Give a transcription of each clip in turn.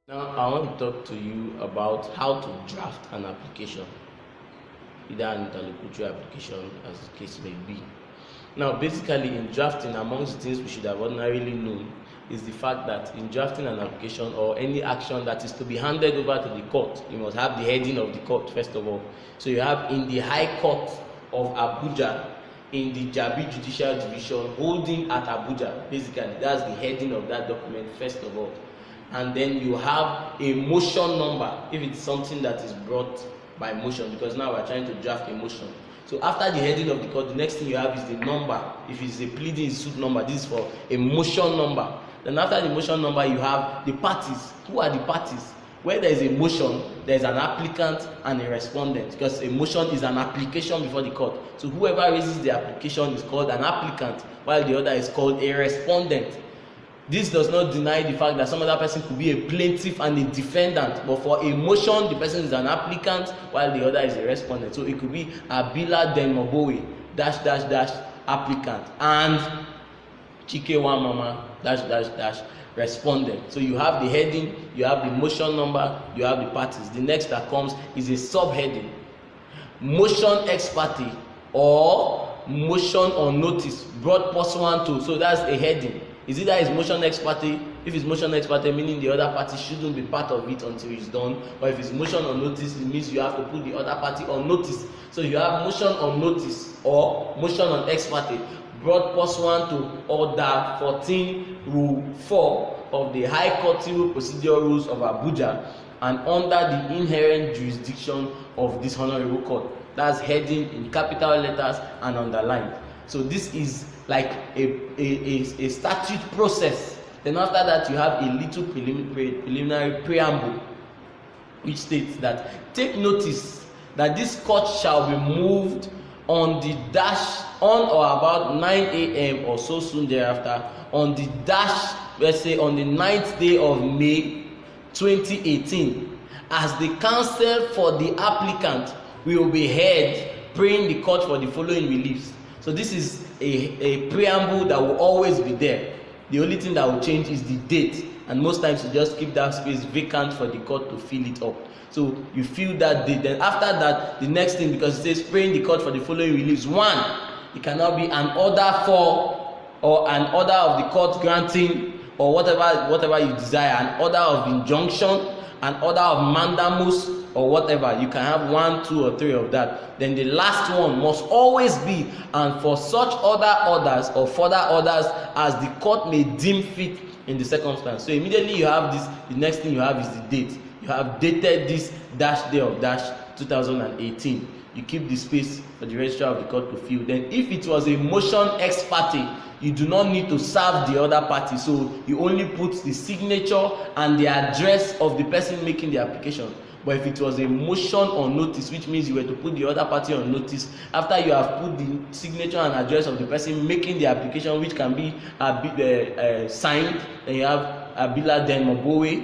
Now, I want to talk to you about how to draft an application, either an interlocutory application, as the case may be. Now, basically, in drafting, amongst the things we should have ordinarily known is the fact that in drafting an application or any action that is to be handed over to the court, you must have the heading of the court, first of all. So, you have in the High Court of Abuja, in the Jabi Judicial Division, holding at Abuja. Basically, that's the heading of that document, first of all. And then you have a motion number if it's something that is brought by motion, because now we're trying to draft a motion. So after the heading of the court, the next thing you have is the number. If it's a pleading suit number, this is for a motion number. Then after the motion number, you have the parties. Who are the parties? Where there is a motion, there is an applicant and a respondent, because a motion is an application before the court. So whoever raises the application is called an applicant, while the other is called a respondent. This does not deny the fact that some other person could be a plaintiff and a defendant, but for a motion, the person is an applicant while the other is a respondent. So it could be Abila Denmobowe -- applicant and Chike Wamama -- respondent. So you have the heading, you have the motion number, you have the parties. The next that comes is a subheading: motion ex parte or motion on notice brought pursuant to. So that's a heading. Is it that it's motion ex parte? If it's motion ex parte, meaning the other party shouldn't be part of it until it's done. Or if it's motion on notice, it means you have to put the other party on notice. So you have motion on notice or motion on ex parte brought pursuant to Order 14 Rule 4 of the High Court Civil Procedure Rules of Abuja and under the inherent jurisdiction of this honorable court. That's heading in capital letters and underlined. So this is like a statute process. Then after that, you have a little preliminary preamble which states that take notice that this court shall be moved on or about 9 a.m. or so soon thereafter on the let's say on the 9th day of May 2018, as the counsel for the applicant will be heard praying the court for the following reliefs. So this is a preamble that will always be there. The only thing that will change is the date, and most times you just keep that space vacant for the court to fill it up. So you fill that date. Then after that, the next thing, because it says praying the court for the following reliefs. One, it cannot be an order for or an order of the court granting or whatever you desire, an order of injunction, an order of mandamus, or whatever. You can have 1, 2, or 3 of that. Then the last one must always be, and for such other orders or further orders as the court may deem fit in the circumstance. So immediately you have this, the next thing you have is the date. You have dated this day of 2018. You keep the space for the registrar of the court to fill. Then if it was a motion ex parte, you do not need to serve the other party. So you only put the signature and the address of the person making the application. But if it was a motion on notice, which means you were to put the other party on notice, after you have put the signature and address of the person making the application, which can be signed, then you have Abila Denmobowe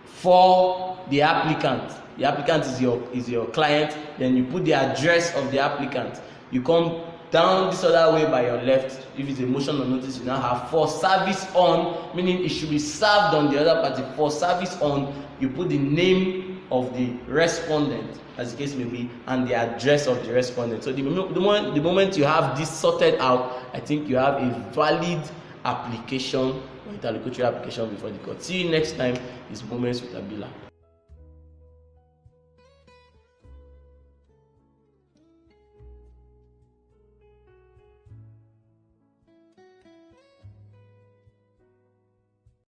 for the applicant. The applicant is your client. Then you put the address of the applicant. You come down this other way by your left. If it's a motion on notice, you now have for service on, meaning it should be served on the other party. For service on, you put the name of the respondent, as the case may be, and the address of the respondent. So the moment you have this sorted out, I think you have a valid application or interlocutory application before the court. See you next time. It's Moments with Abila.